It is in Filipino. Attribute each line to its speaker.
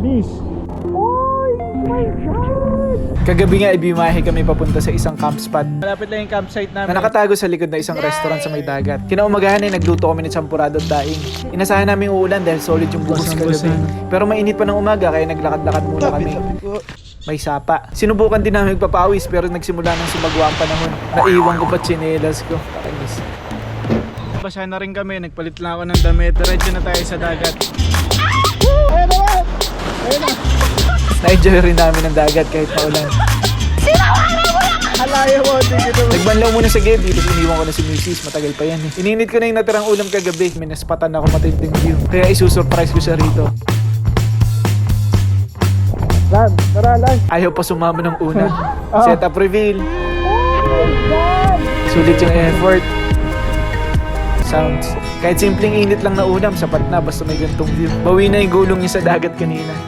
Speaker 1: Bilis! Oh my God!
Speaker 2: Kagabi nga, ibimahe kami papunta sa isang camp spot
Speaker 1: Malapit lang yung campsite namin.
Speaker 2: na nakatago sa likod na isang restaurant sa may dagat. Kinaumagahan ay nagluto kami ng champurado at daing. Inasahan namin uulan dahil solid yung buhos kagabi. Pero mainit pa ng umaga kaya naglakad-lakad muna kami. May sapa. Sinubukan din namin magpapawis pero nagsimula nang sumagwa ang panahon. Naiwan ko pa tsinelas ko. Kakainis.
Speaker 1: Basa na rin kami, nagpalit lang ako ng damit. Diretso na tayo sa dagat. Ayun na!
Speaker 2: Na-enjoy rin namin ang dagat kahit maulan.
Speaker 1: Alaya mo, tigil mo.
Speaker 2: Nagbanlaw muna sa gate, tapos iniwan ko na si Mrs. Matagal pa yan eh. Ininit ko na yung natirang ulam kagabi. May naspatan ako matinding view. Kaya isusurprise ko siya rito.
Speaker 1: Lan, tara Lan.
Speaker 2: Ayaw pa sumama ng una. Setup reveal. Sulit yung effort. Sounds. Kahit simpleng init lang na ulam, sapat na basta may gantong view. Bawi na yung gulong niya sa dagat kanina.